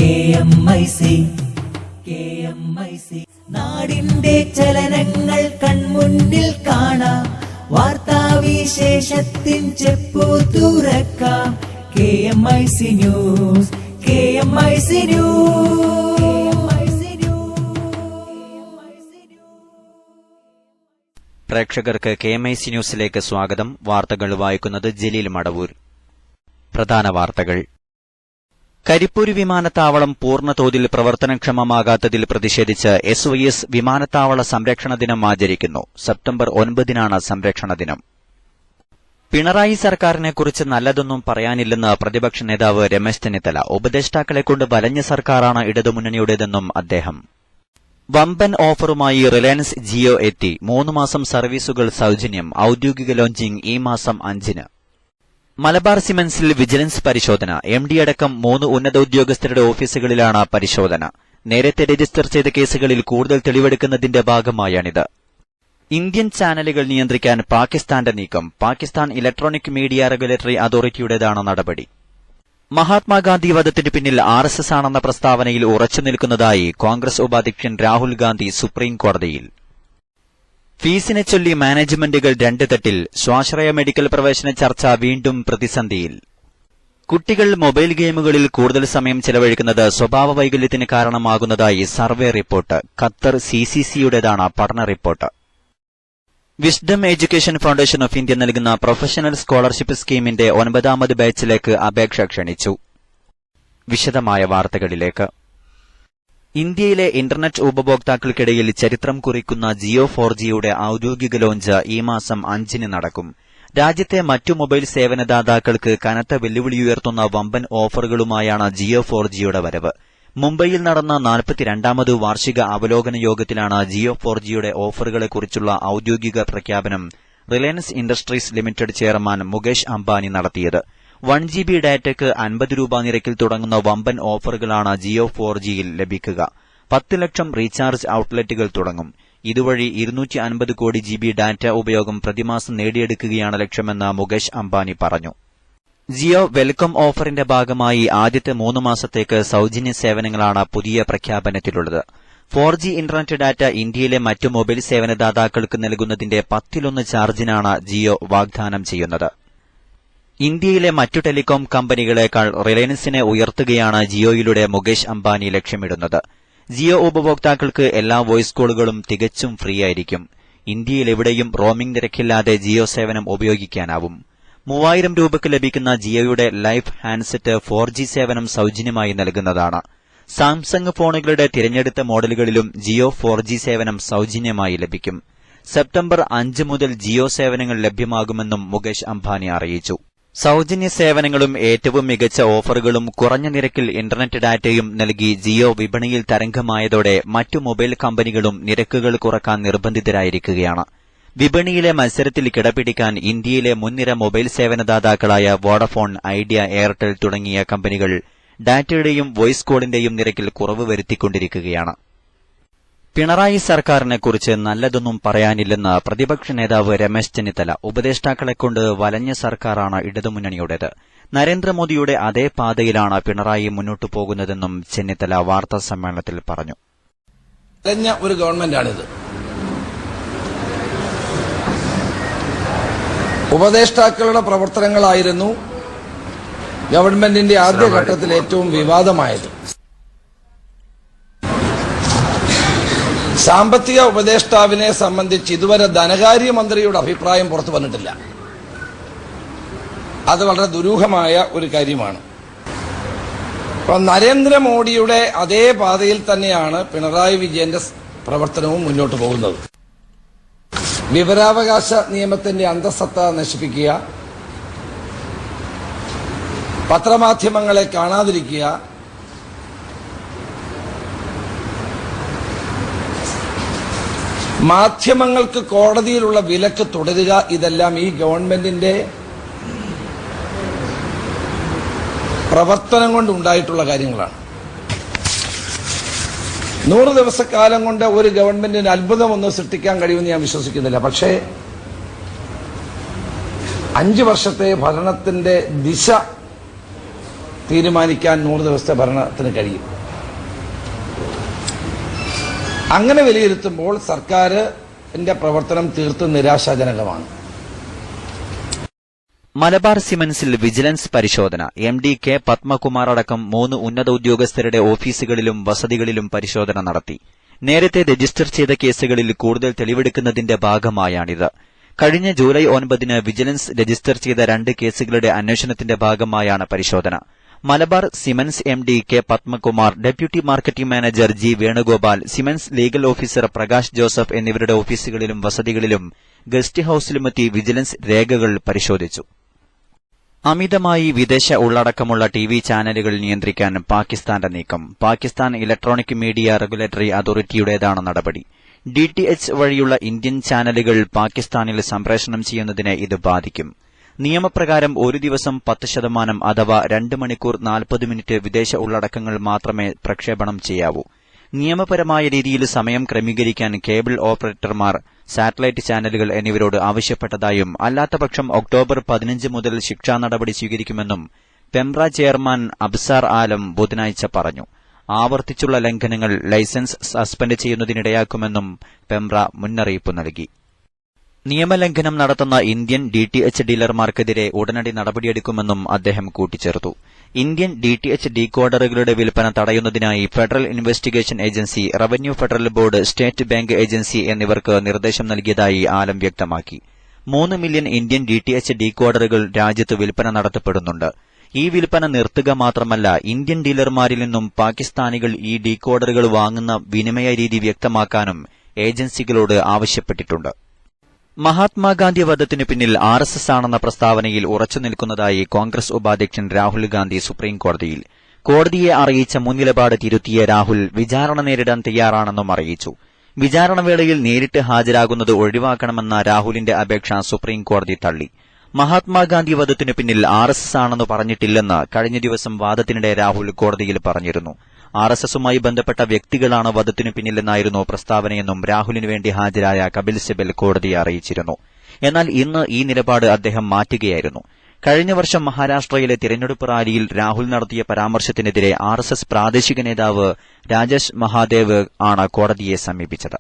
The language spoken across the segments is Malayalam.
KMIC നാടിന്റെ ചലനങ്ങൾ കൺമുന്നിൽ കാണാം, വാർത്താവിശേഷത്തിൻ ചെപ്പു തുറക്കാം. KMIC news, KMIC news. പ്രേക്ഷകർക്ക് KMIC ന്യൂസിലേക്ക് സ്വാഗതം. വാർത്തകൾ വായിക്കുന്നത് ജലീൽ മടവൂർ. പ്രധാന വാർത്തകൾ. കരിപ്പൂർ വിമാനത്താവളം പൂർണ്ണതോതിൽ പ്രവർത്തനക്ഷമമാകാത്തതിൽ പ്രതിഷേധിച്ച് SYS വിമാനത്താവള സംരക്ഷണ ദിനം ആചരിക്കുന്നു. സെപ്റ്റംബർ 9-നാണ് സംരക്ഷണ ദിനം. പിണറായി സർക്കാരിനെക്കുറിച്ച് നല്ലതൊന്നും പറയാനില്ലെന്ന് പ്രതിപക്ഷ നേതാവ് രമേശ് ചെന്നിത്തല. ഉപദേഷ്ടാക്കളെക്കൊണ്ട് വലഞ്ഞ സർക്കാരാണ് ഇടതുമുന്നണിയുടേതെന്നും അദ്ദേഹം. വമ്പൻ ഓഫറുമായി റിലയൻസ് ജിയോ എത്തി. 3 മാസം സർവീസുകൾ സൌജന്യം. ഔദ്യോഗിക ലോഞ്ചിംഗ് ഈ മാസം 5-ന്. മലബാർ സിമന്റ്സിൽ വിജിലൻസ് പരിശോധന. MD അടക്കം 3 ഉന്നത ഉദ്യോഗസ്ഥരുടെ ഓഫീസുകളിലാണ് പരിശോധന. നേരത്തെ രജിസ്റ്റർ ചെയ്ത കേസുകളിൽ കൂടുതൽ തെളിവെടുക്കുന്നതിന്റെ ഭാഗമായാണിത്. ഇന്ത്യൻ ചാനലുകൾ നിയന്ത്രിക്കാൻ പാകിസ്ഥാന്റെ നീക്കം. പാകിസ്ഥാൻ ഇലക്ട്രോണിക് മീഡിയ റെഗുലേറ്ററി അതോറിറ്റിയുടേതാണ് നടപടി. മഹാത്മാഗാന്ധി വധത്തിനു പിന്നിൽ RSS ആണെന്ന പ്രസ്താവനയിൽ ഉറച്ചുനിൽക്കുന്നതായി കോൺഗ്രസ് ഉപാധ്യക്ഷൻ രാഹുൽ ഗാന്ധി സുപ്രീം കോടതിയിൽ. ഫീസിനെ ചൊല്ലി മാനേജ്മെന്റുകൾ 2 തട്ടിൽ. സ്വാശ്രയ മെഡിക്കൽ പ്രവേശന ചർച്ച വീണ്ടും പ്രതിസന്ധിയിൽ. കുട്ടികൾ മൊബൈൽ ഗെയിമുകളിൽ കൂടുതൽ സമയം ചെലവഴിക്കുന്നത് സ്വഭാവ വൈകല്യത്തിന് കാരണമാകുന്നതായി സർവേ റിപ്പോർട്ട്. ഖത്തർ CCCയുടേതാണ് പഠന report. Wisdom Education Foundation of India നൽകുന്ന പ്രൊഫഷണൽ സ്കോളർഷിപ്പ് സ്കീമിന്റെ 9ാമത് ബാച്ചിലേക്ക് അപേക്ഷ ക്ഷണിച്ചു. വിശദമായ വാർത്തകളിലേക്ക്. ഇന്ത്യയിലെ ഇന്റർനെറ്റ് ഉപഭോക്താക്കൾക്കിടയിൽ ചരിത്രം കുറിക്കുന്ന ജിയോ 4Gയുടെ ഔദ്യോഗിക ലോഞ്ച് ഈ മാസം 5-ന് നടക്കും. രാജ്യത്തെ മറ്റു മൊബൈൽ സേവനദാതാക്കൾക്ക് കനത്ത വെല്ലുവിളിയുയർത്തുന്ന വമ്പൻ ഓഫറുകളുമായാണ് ജിയോ 4Gയുടെ വരവ്. മുംബൈയിൽ നടന്ന 42ാമത് വാർഷിക അവലോകന യോഗത്തിലാണ് ജിയോ 4Gയുടെ ഓഫറുകളെക്കുറിച്ചുള്ള ഔദ്യോഗിക പ്രഖ്യാപനം Reliance industries limited chairman Mukesh Ambani നടത്തിയത്. 1GB ഡാറ്റയ്ക്ക് 50 രൂപ നിരക്കിൽ തുടങ്ങുന്ന വമ്പൻ ഓഫറുകളാണ് ജിയോ 4Gയിൽ ലഭിക്കുക. 10 ലക്ഷം റീചാർജ് ഔട്ട്ലെറ്റുകൾ തുടങ്ങും. ഇതുവഴി 250 കോടി GB ഡാറ്റ ഉപയോഗം പ്രതിമാസം നേടിയെടുക്കുകയാണ് ലക്ഷ്യമെന്ന് മുകേഷ് അംബാനി പറഞ്ഞു. ജിയോ വെൽക്കം ഓഫറിന്റെ ഭാഗമായി ആദ്യത്തെ 3 മാസത്തേക്ക് സൌജന്യ സേവനങ്ങളാണ് പുതിയ പ്രഖ്യാപനത്തിലുള്ളത്. 4G ഇന്റർനെറ്റ് ഡാറ്റ ഇന്ത്യയിലെ മറ്റു മൊബൈൽ സേവനദാതാക്കൾക്ക് നൽകുന്നതിന്റെ 10-1 ചാർജിനാണ് ജിയോ വാഗ്ദാനം ചെയ്യുന്നത്. ഇന്ത്യയിലെ മറ്റു ടെലികോം കമ്പനികളെക്കാൾ റിലയൻസിനെ ഉയർത്തുകയാണ് ജിയോയിലൂടെ മുകേഷ് അംബാനി ലക്ഷ്യമിടുന്നത്. ജിയോ ഉപഭോക്താക്കൾക്ക് എല്ലാ വോയിസ് കോളുകളും തികച്ചും ഫ്രീയായിരിക്കും. ഇന്ത്യയിലെവിടെയും റോമിംഗ് നിരക്കില്ലാതെ ജിയോ സേവനം ഉപയോഗിക്കാനാവും. 3000 രൂപയ്ക്ക് ലഭിക്കുന്ന ജിയോയുടെ ലൈഫ് ഹാൻഡ്സെറ്റ് 4G സേവനം സൌജന്യമായി നൽകുന്നതാണ്. സാംസങ് ഫോണുകളുടെ തിരഞ്ഞെടുത്ത മോഡലുകളിലും ജിയോ 4G സേവനം സൌജന്യമായി ലഭിക്കും. സെപ്റ്റംബർ 5 മുതൽ ജിയോ സേവനങ്ങൾ ലഭ്യമാകുമെന്നും മുകേഷ് അംബാനി അറിയിച്ചു. സൌജന്യ സേവനങ്ങളും ഏറ്റവും മികച്ച ഓഫറുകളും കുറഞ്ഞ നിരക്കിൽ ഇന്റർനെറ്റ് ഡാറ്റയും നൽകി ജിയോ വിപണിയിൽ തരംഗമായതോടെ മറ്റു മൊബൈൽ കമ്പനികളും നിരക്കുകൾ കുറക്കാൻ നിർബന്ധിതരായിരിക്കുകയാണ്. വിപണിയിലെ മത്സരത്തിൽ കിടപിടിക്കാൻ ഇന്ത്യയിലെ മുൻനിര മൊബൈൽ സേവനദാതാക്കളായ വോഡഫോൺ, ഐഡിയ, എയർടെൽ തുടങ്ങിയ കമ്പനികൾ ഡാറ്റയുടെയും വോയിസ് കോളിന്റെയും നിരക്കിൽ കുറവ് വരുത്തിക്കൊണ്ടിരിക്കുകയാണ്. പിണറായി സർക്കാരിനെക്കുറിച്ച് നല്ലതൊന്നും പറയാനില്ലെന്ന് പ്രതിപക്ഷ നേതാവ് രമേശ് ചെന്നിത്തല. ഉപദേഷ്ടാക്കളെക്കൊണ്ട് വലഞ്ഞ സർക്കാരാണ് ഇടതുമുന്നണിയുടേത്. നരേന്ദ്രമോദിയുടെ അതേ പാതയിലാണ് പിണറായി മുന്നോട്ടു പോകുന്നതെന്നും ചെന്നിത്തല വാർത്താ സമ്മേളനത്തിൽ പറഞ്ഞു. ഒരു ഗവൺമെന്റാണിത്. ഉപദേഷ്ടാക്കളുടെ പ്രവർത്തനങ്ങളായിരുന്നു ഗവൺമെന്റിന്റെ ആദ്യഘട്ടത്തിൽ ഏറ്റവും വിവാദമായത്. സാമ്പത്തിക ഉപദേഷ്ടാവിനെ സംബന്ധിച്ച് ഇതുവരെ ധനകാര്യമന്ത്രിയുടെ അഭിപ്രായം പുറത്തു വന്നിട്ടില്ല. അത് വളരെ ദുരൂഹമായ ഒരു കാര്യമാണ്. നരേന്ദ്രമോദിയുടെ അതേ പാതയിൽ തന്നെയാണ് പിണറായി വിജയന്റെ പ്രവർത്തനവും മുന്നോട്ട് പോകുന്നത്. വിവരാവകാശ നിയമത്തിന്റെ അന്തഃസത്ത നശിപ്പിക്കുക, പത്രമാധ്യമങ്ങളെ കാണാതിരിക്കുക, മാധ്യമങ്ങൾക്ക് കോടതിയിലുള്ള വിലക്ക് തുടരുക, ഇതെല്ലാം ഈ ഗവൺമെന്റിന്റെ പ്രവർത്തനം കൊണ്ടുണ്ടായിട്ടുള്ള കാര്യങ്ങളാണ്. 100 ദിവസക്കാലം കൊണ്ട് ഒരു ഗവൺമെന്റിന് അത്ഭുതമൊന്നും സൃഷ്ടിക്കാൻ കഴിയുമെന്ന് ഞാൻ വിശ്വസിക്കുന്നില്ല. പക്ഷേ 5 വർഷത്തെ ഭരണത്തിന്റെ ദിശ തീരുമാനിക്കാൻ 100 ദിവസത്തെ ഭരണത്തിന് കഴിയും. അങ്ങനെ വിലയിരുത്തുമ്പോൾ സർക്കാരിന്റെ പ്രവർത്തനം തീർത്തും നിരാശാജനകമാണ്. മലബാർ സിമന്റ്സിൽ വിജിലൻസ് പരിശോധന. MD കെ പത്മകുമാർ അടക്കം 3 ഉന്നത ഉദ്യോഗസ്ഥരുടെ ഓഫീസുകളിലും വസതികളിലും പരിശോധന നടത്തി. നേരത്തെ രജിസ്റ്റർ ചെയ്ത കേസുകളിൽ കൂടുതൽ തെളിവെടുക്കുന്നതിന്റെ ഭാഗമായാണിത്. കഴിഞ്ഞ ജൂലൈ 9 വിജിലൻസ് രജിസ്റ്റർ ചെയ്ത 2 കേസുകളുടെ അന്വേഷണത്തിന്റെ ഭാഗമായാണ് പരിശോധന. Malabar cements MD K Padmakumar, deputy marketing manager G Venugopal, cements legal officer Prakash Joseph എന്നിവരുടെ ഓഫീസുകളിലും വസതികളിലും ഗസ്റ്റ് ഹൌസിലുമെത്തി വിജിലൻസ് രേഖകൾ പരിശോധിച്ചു. അമിതമായി വിദേശ ഉള്ളടക്കമുള്ള TV ചാനലുകൾ നിയന്ത്രിക്കാൻ പാകിസ്ഥാന്റെ നീക്കം. പാകിസ്ഥാൻ ഇലക്ട്രോണിക് മീഡിയ റെഗുലേറ്ററി അതോറിറ്റിയുടേതാണ് നടപടി. DTH വഴിയുള്ള ഇന്ത്യൻ ചാനലുകൾ പാകിസ്ഥാനിൽ സംപ്രേഷണം ചെയ്യുന്നതിനെ ഇത് ബാധിക്കും. നിയമപ്രകാരം ഒരു ദിവസം 10% അഥവാ 2 മണിക്കൂർ 40 മിനിറ്റ് വിദേശ ഉള്ളടക്കങ്ങൾ മാത്രമേ പ്രക്ഷേപണം ചെയ്യാവൂ. നിയമപരമായ രീതിയിൽ സമയം ക്രമീകരിക്കാൻ കേബിൾ ഓപ്പറേറ്റർമാർ, സാറ്റലൈറ്റ് ചാനലുകൾ എന്നിവരോട് ആവശ്യപ്പെട്ടതായും അല്ലാത്തപക്ഷം ഒക്ടോബർ 15 മുതൽ ശിക്ഷാ നടപടി സ്വീകരിക്കുമെന്നും പെംറ ചെയർമാൻ അബ്സാർ ആലം ബുധനാഴ്ച പറഞ്ഞു. ആവർത്തിച്ചുള്ള ലംഘനങ്ങൾ ലൈസൻസ് സസ്പെൻഡ് ചെയ്യുന്നതിനിടയാക്കുമെന്നും പെംറ മുന്നറിയിപ്പ് നൽകി. നിയമലംഘനം നടത്തുന്ന ഇന്ത്യൻ DTH ഡീലർമാർക്കെതിരെ ഉടനടി നടപടിയെടുക്കുമെന്നും അദ്ദേഹം കൂട്ടിച്ചേർത്തു. ഇന്ത്യൻ DTH ഡീകോഡറുകളുടെ വിൽപ്പന തടയുന്നതിനായി federal investigation agency, revenue federal board, state bank agency എന്നിവർക്ക് നിർദ്ദേശം നൽകിയതായി ആലം വ്യക്തമാക്കി. 3 മില്യൺ ഇന്ത്യൻ DTH ഡീകോഡറുകൾ രാജ്യത്ത് വിൽപ്പന നടത്തപ്പെടുന്നുണ്ട്. ഈ വിൽപ്പന നിർത്തുക മാത്രമല്ല, ഇന്ത്യൻ ഡീലർമാരിൽ നിന്നും പാകിസ്ഥാനികൾ ഈ ഡീകോഡറുകൾ വാങ്ങുന്ന വിനിമയ രീതി വ്യക്തമാക്കാനും ഏജൻസികളോട് ആവശ്യപ്പെട്ടിട്ടുണ്ട്. മഹാത്മാഗാന്ധി വധത്തിനു പിന്നിൽ RSS ആണെന്ന പ്രസ്താവനയിൽ ഉറച്ചുനിൽക്കുന്നതായി കോൺഗ്രസ് ഉപാധ്യക്ഷൻ രാഹുൽ ഗാന്ധി സുപ്രീംകോടതിയിൽ. കോടതിയെ അറിയിച്ച മുൻനിലപാട് തിരുത്തിയ രാഹുൽ വിചാരണ നേരിടാൻ തയ്യാറാണെന്നും അറിയിച്ചു. വിചാരണവേളയിൽ നേരിട്ട് ഹാജരാകുന്നത് ഒഴിവാക്കണമെന്ന രാഹുലിന്റെ അപേക്ഷ സുപ്രീംകോടതി തള്ളി. മഹാത്മാഗാന്ധി വധത്തിനു പിന്നിൽ RSS ആണെന്ന് പറഞ്ഞിട്ടില്ലെന്ന് കഴിഞ്ഞ ദിവസം വാദത്തിനിടെ രാഹുൽ കോടതിയിൽ പറഞ്ഞിരുന്നു. RSSുമായി ബന്ധപ്പെട്ട വ്യക്തികളാണ് വധത്തിനു പിന്നിലെന്നായിരുന്നു പ്രസ്താവനയെന്നും രാഹുലിനു വേണ്ടി ഹാജരായ കപിൽ സിബൽ കോടതിയെ അറിയിച്ചിരുന്നു. എന്നാൽ ഇന്ന് ഈ നിലപാട് അദ്ദേഹം മാറ്റുകയായിരുന്നു. കഴിഞ്ഞ വർഷം മഹാരാഷ്ട്രയിലെ തിരഞ്ഞെടുപ്പ് റാലിയിൽ രാഹുൽ നടത്തിയ പരാമർശത്തിനെതിരെ RSS പ്രാദേശിക നേതാവ് രാജേഷ് മഹാദേവ് ആണ് കോടതിയെ സമീപിച്ചത്.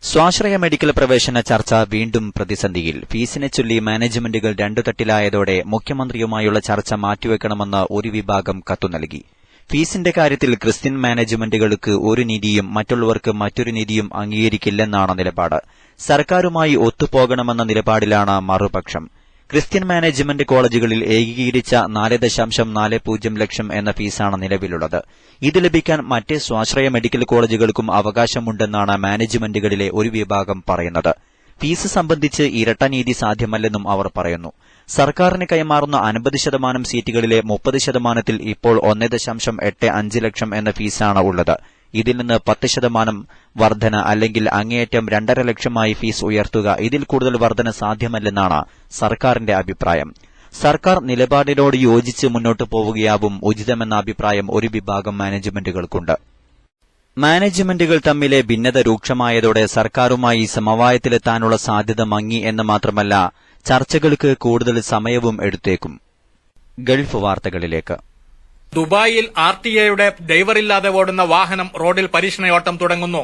സ്വാശ്രയ മെഡിക്കൽ പ്രവേശന ചർച്ച വീണ്ടും പ്രതിസന്ധിയിൽ. ഫീസിനെ ചൊല്ലി മാനേജ്മെന്റുകൾ 2 തട്ടിലായതോടെ മുഖ്യമന്ത്രിയുമായുള്ള ചർച്ച മാറ്റിവെക്കണമെന്ന് ഒരു വിഭാഗം കത്തു നൽകി. ഫീസിന്റെ കാര്യത്തിൽ ക്രിസ്ത്യൻ മാനേജ്മെന്റുകൾക്ക് ഒരു നീതിയും മറ്റുള്ളവർക്ക് മറ്റൊരു നീതിയും അംഗീകരിക്കില്ലെന്നാണ് നിലപാട്. സർക്കാരുമായി ഒത്തുപോകണമെന്ന നിലപാടിലാണ് മറുപക്ഷം. ക്രിസ്ത്യൻ മാനേജ്മെന്റ് കോളേജുകളിൽ ഏകീകരിച്ച 4.40 ലക്ഷം എന്ന ഫീസാണ് നിലവിലുള്ളത്. ഇത് ലഭിക്കാൻ മറ്റ് സ്വാശ്രയ മെഡിക്കൽ കോളേജുകൾക്കും അവകാശമുണ്ടെന്നാണ് മാനേജ്മെന്റുകളിലെ ഒരു വിഭാഗം പറയുന്നത്. ഫീസ് സംബന്ധിച്ച് ഇരട്ടനീതി സാധ്യമല്ലെന്നും അവർ പറയുന്നു. സർക്കാരിന് കൈമാറുന്ന 50% സീറ്റുകളിലെ 30%ത്തിൽ ഇപ്പോൾ 1.85 ലക്ഷം എന്ന ഫീസാണ് ഉള്ളത്. ഇതിൽ നിന്ന് 10% വർധന അല്ലെങ്കിൽ അങ്ങേയറ്റം 2.5 ലക്ഷമായി ഫീസ് ഉയർത്തുക, ഇതിൽ കൂടുതൽ വർധന സാധ്യമല്ലെന്നാണ് സർക്കാരിന്റെ അഭിപ്രായം. സർക്കാർ നിലപാടിനോട് യോജിച്ച് മുന്നോട്ടു പോവുകയാവും ഉചിതമെന്ന അഭിപ്രായം ഒരു വിഭാഗം മാനേജ്മെന്റുകൾക്കുണ്ട്. മാനേജ്മെന്റുകൾ തമ്മിലെ ഭിന്നത രൂക്ഷമായതോടെ സർക്കാരുമായി സമവായത്തിലെത്താനുള്ള സാധ്യത മങ്ങി എന്ന് മാത്രമല്ല, ചർച്ചകൾക്ക് കൂടുതൽ സമയവും എടുത്തേക്കും. ഗൾഫ് വാർത്തകളിലേക്ക്. ദുബായിൽ RTA ഡ്രൈവറില്ലാതെ ഓടുന്ന വാഹനം റോഡിൽ പരീക്ഷണയോട്ടം തുടങ്ങുന്നു.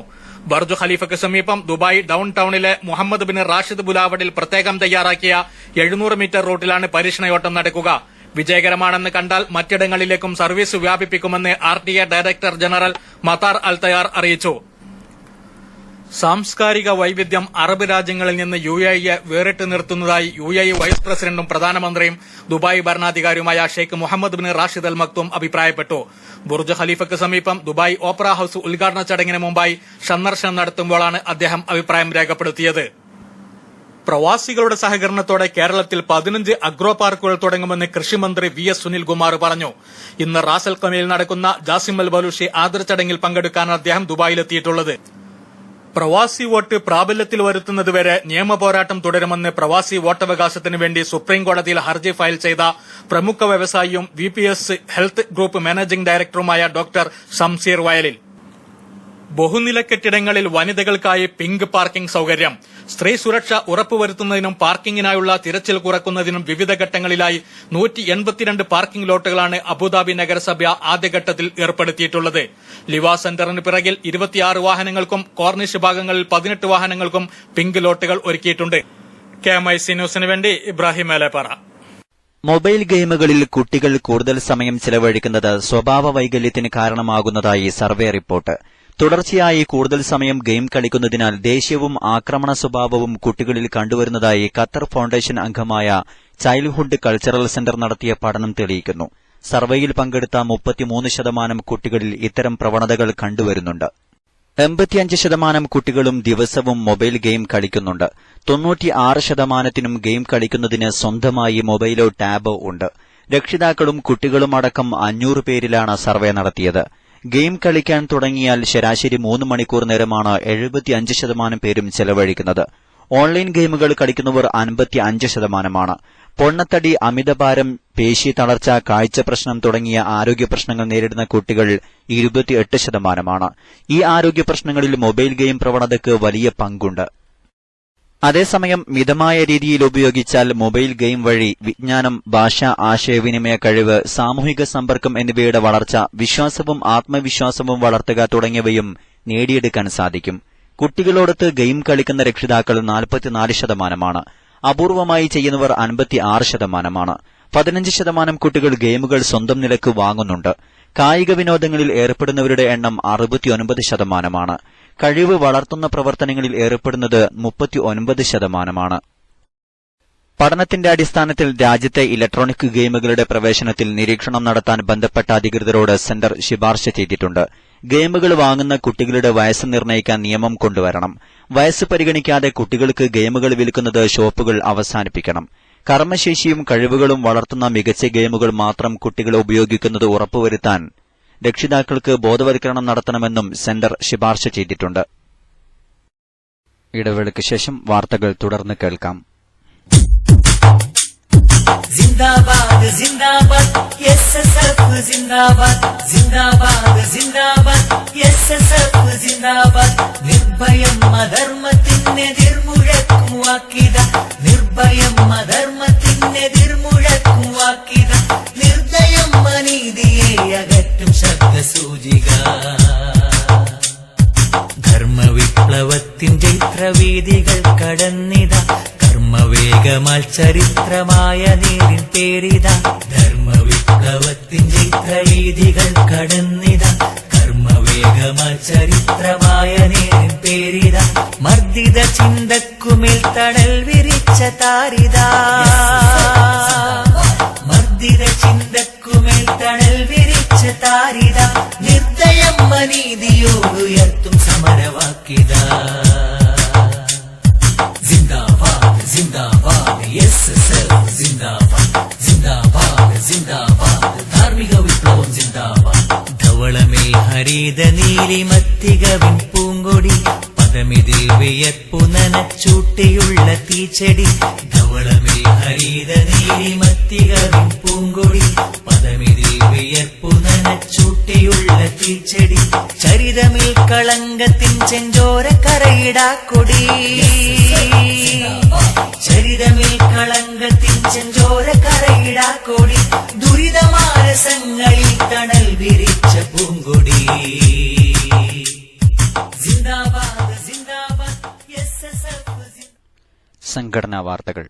ബർജ് ഖലീഫയ്ക്ക് സമീപം ദുബായ് ഡൌൺ ടൌണിലെ മുഹമ്മദ് ബിൻ റാഷിദ് ബുലാവഡിൽ പ്രത്യേകം തയ്യാറാക്കിയ 700 മീറ്റർ റൂട്ടിലാണ് പരീക്ഷണയോട്ടം നടക്കുക. വിജയകരമാണെന്ന് കണ്ടാൽ മറ്റിടങ്ങളിലേക്കും സർവീസ് വ്യാപിപ്പിക്കുമെന്ന് RTA director general Mattar Al Tayer അറിയിച്ചു. സാംസ്കാരിക വൈവിധ്യം അറബ് രാജ്യങ്ങളിൽ നിന്ന് UAE വേറിട്ട് നിർത്തുന്നതായി UAE വൈസ് പ്രസിഡന്റും പ്രധാനമന്ത്രിയും ദുബായ് ഭരണാധികാരിയുമായ Sheikh Mohammed bin Rashid Al Maktoum അഭിപ്രായപ്പെട്ടു. ബുർജ് ഖലീഫയ്ക്ക് സമീപം ദുബായ് ഓപ്പറ ഹൌസ് ഉദ്ഘാടന ചടങ്ങിന് മുമ്പായി സന്ദർശനം നടത്തുമ്പോഴാണ് അദ്ദേഹം അഭിപ്രായം രേഖപ്പെടുത്തിയത്. പ്രവാസികളുടെ സഹകരണത്തോടെ കേരളത്തിൽ 15 അഗ്രോ പാർക്കുകൾ തുടങ്ങുമെന്ന് കൃഷിമന്ത്രി VS സുനിൽകുമാർ പറഞ്ഞു. ഇന്ന് റാസൽ ഖമയിൽ നടക്കുന്ന ജാസിം അൽ ബലൂഷി ആദര ചടങ്ങിൽ പങ്കെടുക്കാനാണ് അദ്ദേഹം ദുബായിലെത്തിയിട്ടുള്ളത്. പ്രവാസി വോട്ട് പ്രാബല്യത്തിൽ വരുത്തുന്നതുവരെ നിയമപോരാട്ടം തുടരുമെന്ന് പ്രവാസി വോട്ടവകാശത്തിന് വേണ്ടി സുപ്രീംകോടതിയിൽ ഹർജി ഫയൽ ചെയ്ത പ്രമുഖ വ്യവസായിയും VPS ഹെൽത്ത് ഗ്രൂപ്പ് മാനേജിംഗ് ഡയറക്ടറുമായ ഡോക്ടർ ഷംസീർ വയലിൽ. ബഹുനില കെട്ടിടങ്ങളിൽ വനിതകൾക്കായി പിങ്ക് പാർക്കിംഗ് സൌകര്യം. സ്ത്രീ സുരക്ഷ ഉറപ്പുവരുത്തുന്നതിനും പാർക്കിംഗിനായുള്ള തിരച്ചിൽ കുറക്കുന്നതിനും വിവിധ ഘട്ടങ്ങളിലായി 182 പാർക്കിംഗ് ലോട്ടുകളാണ് അബുദാബി നഗരസഭ ആദ്യഘട്ടത്തിൽ ഏർപ്പെടുത്തിയിട്ടുള്ളത്. ലിവ സെന്ററിന് പിറകിൽ 26 വാഹനങ്ങൾക്കും കോർണിഷ് ഭാഗങ്ങളിൽ 18 വാഹനങ്ങൾക്കും പിങ്ക് ലോട്ടുകൾ ഒരുക്കിയിട്ടുണ്ട്. KMIC ന്യൂസിന് വേണ്ടി ഇബ്രാഹിം ഏലേപ്പാറ. മൊബൈൽ ഗെയിമുകളിൽ കുട്ടികൾ കൂടുതൽ സമയം ചെലവഴിക്കുന്നത് സ്വഭാവ വൈകല്യത്തിന് കാരണമാകുന്നതായി സർവേ റിപ്പോർട്ട്. തുടർച്ചയായി കൂടുതൽ സമയം ഗെയിം കളിക്കുന്നതിനാൽ ദേഷ്യവും ആക്രമണ സ്വഭാവവും കുട്ടികളിൽ കണ്ടുവരുന്നതായി ഖത്തർ ഫൌണ്ടേഷൻ അംഗമായ ചൈൽഡ്ഹുഡ് കൾച്ചറൽ സെന്റർ നടത്തിയ പഠനം തെളിയിക്കുന്നു. സർവേയിൽ പങ്കെടുത്ത 33% കുട്ടികളിൽ ഇത്തരം പ്രവണതകൾ കണ്ടുവരുന്നുണ്ട്. 85% കുട്ടികളും ദിവസവും മൊബൈൽ ഗെയിം കളിക്കുന്നുണ്ട്. 96%നും ഗെയിം കളിക്കുന്നതിന് സ്വന്തമായി മൊബൈലോ ടാബോ ഉണ്ട്. രക്ഷിതാക്കളും കുട്ടികളും അടക്കം 500 പേരിലാണ് സർവേ നടത്തിയത്. ഗെയിം കളിക്കാൻ തുടങ്ങിയാൽ ശരാശരി 3 മണിക്കൂർ നേരമാണ് 75% പേരും ചെലവഴിക്കുന്നത്. ഓൺലൈൻ ഗെയിമുകൾ കളിക്കുന്നവർ 55%. പൊണ്ണത്തടി, അമിതഭാരം, പേശി തളർച്ച, കാഴ്ച പ്രശ്നം തുടങ്ങിയ ആരോഗ്യ പ്രശ്നങ്ങൾ നേരിടുന്ന കുട്ടികൾ 28%. ഈ ആരോഗ്യ പ്രശ്നങ്ങളിൽ മൊബൈൽ ഗെയിം പ്രവണതയ്ക്ക് വലിയ പങ്കുണ്ട്. അതേസമയം മിതമായ രീതിയിൽ ഉപയോഗിച്ചാൽ മൊബൈൽ ഗെയിം വഴി വിജ്ഞാനം, ഭാഷ, ആശയവിനിമയ കഴിവ്, സാമൂഹിക സമ്പർക്കം എന്നിവയുടെ വളർച്ച, വിശ്വാസവും ആത്മവിശ്വാസവും വളർത്തുക തുടങ്ങിയവയും നേടിയെടുക്കാൻ സാധിക്കും. കുട്ടികളോടൊത്ത് ഗെയിം കളിക്കുന്ന രക്ഷിതാക്കൾ 44%. അപൂർവമായി ചെയ്യുന്നവർ 56%. 15% കുട്ടികൾ ഗെയിമുകൾ സ്വന്തം നിലക്ക് വാങ്ങുന്നുണ്ട്. കായിക വിനോദങ്ങളിൽ ഏർപ്പെടുന്നവരുടെ എണ്ണം 69%. കഴിവ് വളർത്തുന്ന പ്രവർത്തനങ്ങളിൽ ഏർപ്പെടുന്നത് 39%. പഠനത്തിന്റെ അടിസ്ഥാനത്തിൽ രാജ്യത്തെ ഇലക്ട്രോണിക് ഗെയിമുകളുടെ പ്രവേശനത്തിൽ നിരീക്ഷണം നടത്താൻ ബന്ധപ്പെട്ട അധികൃതരോട് സെന്റർ ശുപാർശ ചെയ്തിട്ടുണ്ട്. ഗെയിമുകൾ വാങ്ങുന്ന കുട്ടികളുടെ വയസ്സ് നിർണ്ണയിക്കാൻ നിയമം കൊണ്ടുവരണം. വയസ്സ് പരിഗണിക്കാതെ കുട്ടികൾക്ക് ഗെയിമുകൾ വിൽക്കുന്നത് ഷോപ്പുകൾ അവസാനിപ്പിക്കണം. കർമ്മശേഷിയും കഴിവുകളും വളർത്തുന്ന മികച്ച ഗെയിമുകൾ മാത്രം കുട്ടികൾ ഉപയോഗിക്കുന്നത് ഉറപ്പുവരുത്താൻ രക്ഷിതാക്കൾക്ക് ബോധവൽക്കരണം നടത്തണമെന്നും സെന്റർ ശുപാർശ ചെയ്തിട്ടുണ്ട്. ഇടവേളയ്ക്ക് ശേഷം വാർത്തകൾ തുടർന്ന് കേൾക്കാം. ജിന്ദാബാദ് ജിന്ദാബാദ് എസ്എസ്എഫ് ജിന്ദാബാദ് ജിന്ദാബാദ് ജിന്ദാബാദ് എസ്എസ്എഫ് ജിന്ദാബാദ് നിർഭയം അധർമ്മത്തിനെതിർ മുഴക്കും വാക്കിത നിർഭയം അധർമ്മത്തിനെതിർ മുഴക്കും വാക്കിത നിർദ്ദയം അനീതിയെ അകറ്റും ശബ്ദസൂചിക ധർമ്മവിപ്ലവത്തിൻ ചൈത്രവീതികൾ കടന്നിത കർമ്മവേഗമാൽ ചരിത്രമായ നേരിൻ പേരിത ധർമ്മവിപ്ലവത്തിൻ ചൈത്രവീതികൾ കടന്നിത കർമ്മവേഗമാൽ ചരിത്രമായ നേരിൻ പേരിത മർദ്ദിത ചിന്തക്കുമേൽ തണൽ വിരിച്ച താരിത മർദ്ദിത ചിന്തക്കുമേൽ തണൽ വിരിച്ച താരിത നിർദ്ദയം അനീതിയോടുയർത്തും സമരവാക്കിത ജിന്ദാബാദ് ജിന്ദാബാദ് എസ്എസ്എഫ് ജിന്ദാബാദ് ജിന്ദാബാദ് ജിന്ദാബാദ് ധാർമ്മിക വിപ്ലവം ജിന്ദാബാദ് ധവളമേൽ ഹരിത നീലിമത്തികവിൻ പൂങ്കൊടി പദമിതിൽ വിയർപ്പു നനച്ചൂട്ടിയുള്ള തീച്ചെടി ധവളമേൽ ഹരിത നീലിമത്തികവിൻ പൂങ്കൊടി പദമിതിൽ വിയർപ്പു നനച്ചൂട്ടിയുള്ള തീച്ചെടി ചരിതമിൽ കളങ്കത്തിൻ ചെഞ്ചോര കരയിടാക്കൊടി ചരിതമിൽ കളങ്കത്തിൻ ചെഞ്ചോര കരയിടാക്കൊടി ദുരിതമാനസങ്ങളിൽ തണൽ വിരിച്ച പൂങ്കൊടി ജിന്ദാബാദ് ജിന്ദാബാദ് എസ്എസ്എഫ്. സംഘടനാ വാർത്തകൾ.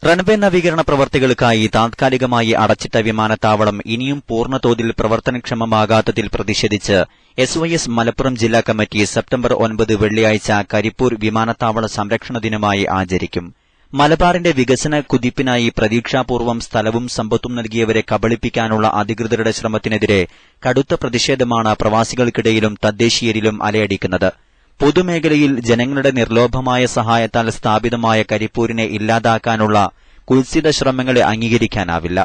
റൺവേ നവീകരണ പ്രവർത്തികൾക്കായി താത്കാലികമായി അടച്ചിട്ട വിമാനത്താവളം ഇനിയും പൂർണ്ണതോതിൽ പ്രവർത്തനക്ഷമമാകാത്തതിൽ പ്രതിഷേധിച്ച് SYS മലപ്പുറം ജില്ലാ കമ്മിറ്റി സെപ്റ്റംബർ 9 വെള്ളിയാഴ്ച കരിപ്പൂർ വിമാനത്താവള സംരക്ഷണ ദിനമായി ആചരിക്കും. മലബാറിന്റെ വികസന കുതിപ്പിനായി പ്രതീക്ഷാപൂർവ്വം സ്ഥലവും സമ്പത്തും നൽകിയവരെ കബളിപ്പിക്കാനുള്ള അധികൃതരുടെ ശ്രമത്തിനെതിരെ കടുത്ത പ്രതിഷേധമാണ് പ്രവാസികൾക്കിടയിലും തദ്ദേശീയരിലും അലയടിക്കുന്നത്. പൊതുമേഖലയിൽ ജനങ്ങളുടെ നിർലോഭമായ സഹായത്താൽ സ്ഥാപിതമായ കരിപ്പൂരിനെ ഇല്ലാതാക്കാനുള്ള കുത്സിത ശ്രമങ്ങളെ അംഗീകരിക്കാനാവില്ല.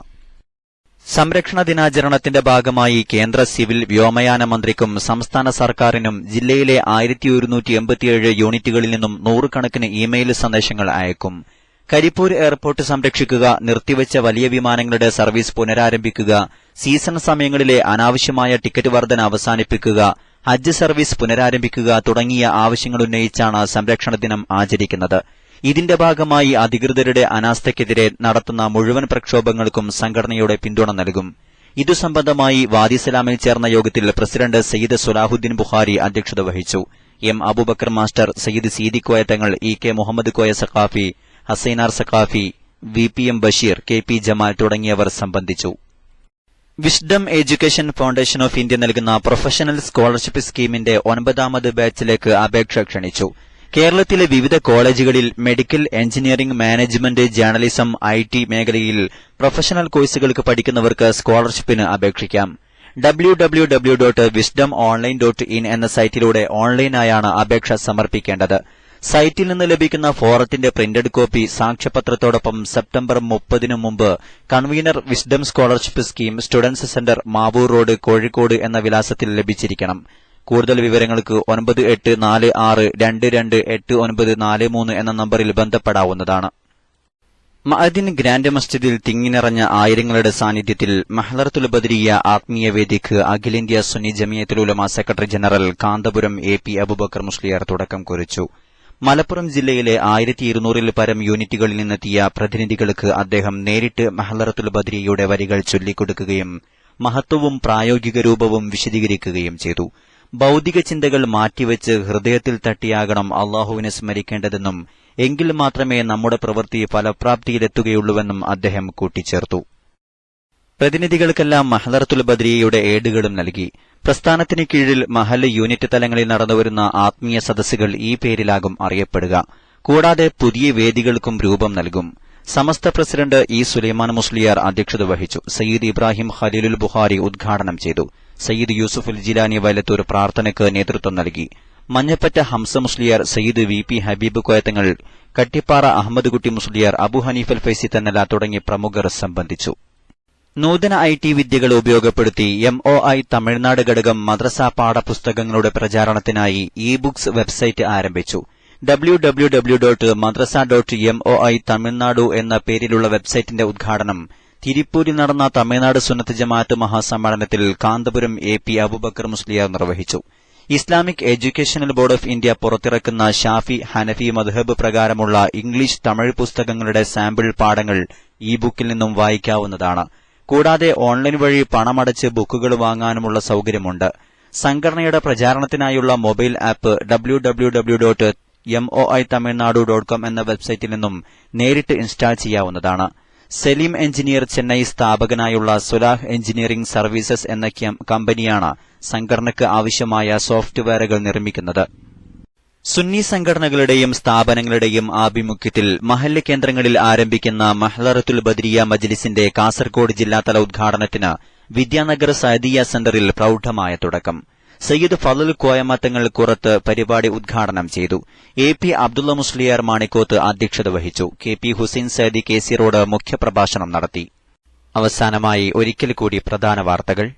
സംരക്ഷണ ദിനാചരണത്തിന്റെ ഭാഗമായി കേന്ദ്ര സിവിൽ വ്യോമയാന മന്ത്രിക്കും സംസ്ഥാന സർക്കാരിനും ജില്ലയിലെ 1187 യൂണിറ്റുകളിൽ നിന്നും 100 കണക്കിന് ഇമെയിൽ സന്ദേശങ്ങൾ അയക്കും. കരിപ്പൂർ എയർപോർട്ട് സംരക്ഷിക്കുക, നിർത്തിവെച്ച വലിയ വിമാനങ്ങളുടെ സർവീസ് പുനരാരംഭിക്കുക, സീസൺ സമയങ്ങളിലെ അനാവശ്യമായ ടിക്കറ്റ് വർധന അവസാനിപ്പിക്കുക, ഹജ്ജ് സർവീസ് പുനരാരംഭിക്കുക തുടങ്ങിയ ആവശ്യങ്ങളുന്നയിച്ചാണ് സംരക്ഷണ ദിനം ആചരിക്കുന്നത്. ഇതിന്റെ ഭാഗമായി അധികൃതരുടെ അനാസ്ഥയ്ക്കെതിരെ നടത്തുന്ന മുഴുവൻ പ്രക്ഷോഭങ്ങൾക്കും സംഘടനയുടെ പിന്തുണ നൽകും. ഇതു സംബന്ധമായി വാദിസലാമിൽ ചേർന്ന യോഗത്തിൽ പ്രസിഡന്റ് സയ്യിദ് സുലാഹുദ്ദീൻ ബുഖാരി അധ്യക്ഷത വഹിച്ചു. M Abubakar master, Sayyid Seedikoya Thangal, E K. Muhammad Koya Saqafi, Hasainar Saqafi, V P M. Basheer, K P. Jamal തുടങ്ങിയവർ സംബന്ധിച്ചു. Wisdom Education Foundation of India നൽകുന്ന പ്രൊഫഷണൽ സ്കോളർഷിപ്പ് സ്കീമിന്റെ 9ാമത് ബാച്ചിലേക്ക് അപേക്ഷ ക്ഷണിച്ചു. കേരളത്തിലെ വിവിധ കോളേജുകളിൽ medical, engineering, management, journalism, I T. മേഖലയിൽ പ്രൊഫഷണൽ കോഴ്സുകൾക്ക് പഠിക്കുന്നവർക്ക് സ്കോളർഷിപ്പിന് അപേക്ഷിക്കാം. www.wisdomonline.in എന്ന സൈറ്റിലൂടെ ഓൺലൈനായാണ് അപേക്ഷ സമർപ്പിക്കേണ്ടത്. സൈറ്റിൽ നിന്ന് ലഭിക്കുന്ന ഫോറത്തിന്റെ പ്രിന്റഡ് കോപ്പി സാക്ഷ്യപത്രത്തോടൊപ്പം സെപ്റ്റംബർ 30 മുമ്പ് convener wisdom scholarship scheme, students centre, Mavoor road, Kozhikode എന്ന വിലാസത്തിൽ ലഭിച്ചിരിക്കണം. കൂടുതൽ വിവരങ്ങൾക്ക് 9846228943 എന്ന നമ്പറിൽ ബന്ധപ്പെടാവുന്നതാണ്. മഅദിൻ ഗ്രാൻഡ് മസ്ജിദിൽ തിങ്ങിനിറഞ്ഞ ആയിരങ്ങളുടെ സാന്നിധ്യത്തിൽ മഹ്ലറത്തുൽ ബദരിയ ആത്മീയ വേദിക്ക് അഖിലേന്ത്യാ Sunni Jamiyyathul Ulama secretary general Kanthapuram AP. Aboobacker Musliyar തുടക്കം കുറിച്ചു. മലപ്പുറം ജില്ലയിലെ 1200-ൽ പരം യൂണിറ്റുകളിൽ നിന്നെത്തിയ പ്രതിനിധികൾക്ക് അദ്ദേഹം നേരിട്ട് മഹ്ലറത്തുൽ ബദരിയയുടെ വരികൾ ചൊല്ലിക്കൊടുക്കുകയും മഹത്വവും പ്രായോഗിക രൂപവും വിശദീകരിക്കുകയും ചെയ്തു. ഭൌതിക ചിന്തകൾ മാറ്റിവെച്ച് ഹൃദയത്തിൽ തട്ടിയാകണം അള്ളാഹുവിനെ സ്മരിക്കേണ്ടതെന്നും എങ്കിൽ മാത്രമേ നമ്മുടെ പ്രവൃത്തി ഫലപ്രാപ്തിയിലെത്തുകയുള്ളൂവെന്നും അദ്ദേഹം കൂട്ടിച്ചേർത്തു. പ്രതിനിധികൾക്കെല്ലാം മഹ്ലറത്തുൽ ബദരിയയുടെ ഏടുകളും നൽകി. പ്രസ്ഥാനത്തിന് കീഴിൽ മഹല്ല് യൂണിറ്റ് തലങ്ങളിൽ നടന്നുവരുന്ന ആത്മീയ സദസ്സുകൾ ഈ പേരിലാകും അറിയപ്പെടുക. കൂടാതെ പുതിയ വേദികൾക്കും രൂപം നൽകും. സമസ്ത പ്രസിഡന്റ് ഇ. സുലൈമാൻ മുസ്ലിയാർ അധ്യക്ഷത വഹിച്ചു. സയ്യിദ് ഇബ്രാഹിം ഖലീലുൽ ബുഖാരി ഉദ്ഘാടനം ചെയ്തു. സയ്യിദ് യൂസുഫുൽ ജിലാനി വയലത്തൂർ പ്രാർത്ഥനയ്ക്ക് നേതൃത്വം നൽകി. മഞ്ഞപ്പറ്റ ഹംസ മുസ്ലിയാർ, സയ്യിദ് വി.പി. ഹബീബ് കോയത്തങ്ങൾ, കട്ടിപ്പാറ അഹമ്മദ് കുട്ടി മുസ്ലിയാർ, അബു ഹനീഫൽ ഫൈസി തന്നല തുടങ്ങി പ്രമുഖർ സംബന്ധിച്ചു. നൂതന ഐ.ടി. വിദ്യകൾ ഉപയോഗപ്പെടുത്തി MOI തമിഴ്നാട് ഘടകം മദ്രസ പാഠപുസ്തകങ്ങളുടെ പ്രചാരണത്തിനായി ഇ-ബുക്സ് വെബ്സൈറ്റ് ആരംഭിച്ചു. www.madrasa.moi തമിഴ്നാടു എന്ന പേരിലുള്ള വെബ്സൈറ്റിന്റെ ഉദ്ഘാടനം തിരുപ്പൂരിൽ നടന്ന തമിഴ്നാട് സുന്നത്ത് ജമാഅത്ത് മഹാസമ്മേളനത്തിൽ കാന്തപുരം എ.പി. അബൂബക്കർ മുസ്ലിയാർ നിർവഹിച്ചു. Islamic educational board of India പുറത്തിറക്കുന്ന ഷാഫി, ഹനഫി മദ്ഹബ് പ്രകാരമുള്ള ഇംഗ്ലീഷ്, തമിഴ് പുസ്തകങ്ങളുടെ സാമ്പിൾ പാഠങ്ങൾ ഇ-ബുക്കിൽ നിന്നും വായിക്കാവുന്നതാണ്. കൂടാതെ ഓൺലൈൻ വഴി പണമടച്ച് ബുക്കുകൾ വാങ്ങാനുമുള്ള സൌകര്യമുണ്ട്. സംഘടനയുടെ പ്രചാരണത്തിനായുള്ള മൊബൈൽ ആപ്പ് www.moitamilnadu.com എന്ന വെബ്സൈറ്റിൽ നിന്നും നേരിട്ട് ഇൻസ്റ്റാൾ ചെയ്യാവുന്നതാണ്. സലീം എഞ്ചിനീയർ ചെന്നൈ സ്ഥാപകനായുള്ള സുലാഹ് എഞ്ചിനീയറിംഗ് സർവീസസ് എന്ന കമ്പനിയാണ് സംഘടനയ്ക്ക് ആവശ്യമായ സോഫ്റ്റ്വെയറുകൾ നിർമ്മിക്കുന്നത്. സുന്നി സംഘടനകളുടെയും സ്ഥാപനങ്ങളുടെയും ആഭിമുഖ്യത്തിൽ മഹല്ല് കേന്ദ്രങ്ങളിൽ ആരംഭിക്കുന്ന മഹ്ലറത്തുൽ ബദരിയ മജ്ലിസിന്റെ കാസർകോട് ജില്ലാതല ഉദ്ഘാടനത്തിന് വിദ്യാനഗർ സഅദിയ സെന്ററിൽ പ്രൌഢമായ തുടക്കം. സയ്യിദ് ഫളൽ കോയമത്തങ്ങൾ കുറത്ത് പരിപാടി ഉദ്ഘാടനം ചെയ്തു. എ.പി. അബ്ദുള്ള മുസ്ലിയാർ മാണിക്കോത്ത് അധ്യക്ഷത വഹിച്ചു. കെ.പി. ഹുസൈൻ സൈദി കെ.സി. റോഡ് മുഖ്യപ്രഭാഷണം നടത്തി. അവസാനമായി ഒരിക്കൽ കൂടി പ്രധാന വാർത്തകൾ.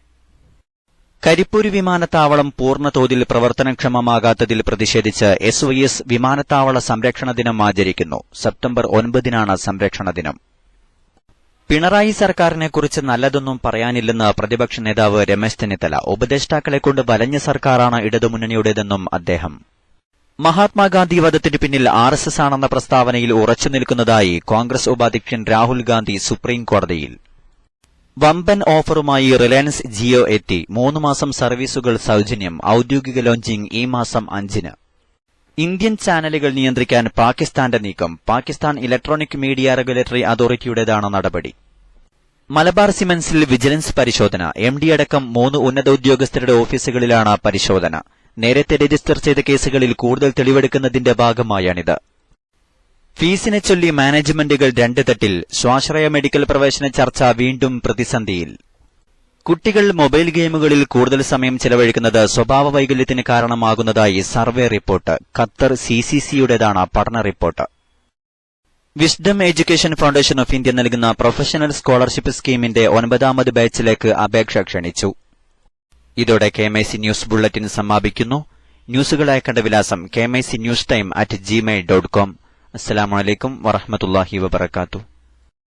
കരിപ്പൂർ വിമാനത്താവളം പൂർണ്ണതോതിൽ പ്രവർത്തനക്ഷമമാകാത്തതിൽ പ്രതിഷേധിച്ച് SYS വിമാനത്താവള സംരക്ഷണ ദിനം ആചരിക്കുന്നു. സെപ്റ്റംബർ 9-നാണ് സംരക്ഷണ ദിനം. പിണറായി സർക്കാരിനെക്കുറിച്ച് നല്ലതൊന്നും പറയാനില്ലെന്ന് പ്രതിപക്ഷ നേതാവ് രമേശ് ചെന്നിത്തല. ഉപദേഷ്ടാക്കളെക്കൊണ്ട് വലഞ്ഞ സർക്കാരാണ് ഇടതുമുന്നണിയുടേതെന്നും അദ്ദേഹം. മഹാത്മാഗാന്ധി വധത്തിന് പിന്നിൽ RSS ആണെന്ന പ്രസ്താവനയിൽ ഉറച്ചുനിൽക്കുന്നതായി കോൺഗ്രസ് ഉപാധ്യക്ഷൻ രാഹുൽ ഗാന്ധി സുപ്രീംകോടതിയിൽ. വമ്പൻ ഓഫറുമായി റിലയൻസ് ജിയോ എത്തി. 3 മാസം സർവീസുകൾ സൌജന്യം. ഔദ്യോഗിക ലോഞ്ചിംഗ് ഈ മാസം 5-ന്. ഇന്ത്യൻ ചാനലുകൾ നിയന്ത്രിക്കാൻ പാകിസ്ഥാന്റെ നീക്കം. പാകിസ്ഥാൻ ഇലക്ട്രോണിക് മീഡിയ റെഗുലേറ്ററി അതോറിറ്റിയുടേതാണ് നടപടി. മലബാർ സിമന്റ്സിൽ വിജിലൻസ് പരിശോധന. MD അടക്കം 3 ഉന്നത ഉദ്യോഗസ്ഥരുടെ ഓഫീസുകളിലാണ് പരിശോധന. നേരത്തെ രജിസ്റ്റർ ചെയ്ത കേസുകളിൽ കൂടുതൽ തെളിവെടുക്കുന്നതിന്റെ ഭാഗമായാണിത്. ഫീസിനെ ചൊല്ലി മാനേജ്മെന്റുകൾ 2 തട്ടിൽ. സ്വാശ്രയ മെഡിക്കൽ പ്രവേശന ചർച്ച വീണ്ടും പ്രതിസന്ധിയിൽ. കുട്ടികൾ മൊബൈൽ ഗെയിമുകളിൽ കൂടുതൽ സമയം ചെലവഴിക്കുന്നത് സ്വഭാവ വൈകല്യത്തിന് കാരണമാകുന്നതായി സർവേ റിപ്പോർട്ട്. ഖത്തർ CCCയുടേതാണ് പഠന report. Wisdom Education Foundation of India നൽകുന്ന പ്രൊഫഷണൽ സ്കോളർഷിപ്പ് സ്കീമിന്റെ 9ാമത് ബാച്ചിലേക്ക് അപേക്ഷ ക്ഷണിച്ചു. ഇതോടെ KMIC ന്യൂസ് ബുള്ളറ്റിൻ സമാപിക്കുന്നു. ന്യൂസുകൾ അയക്കേണ്ട വിലാസം KMIC newstime@gmail.com. അസ്സലാമു അലൈക്കും വറഹ്മത്തുള്ളാഹി വബറകാതുഹു.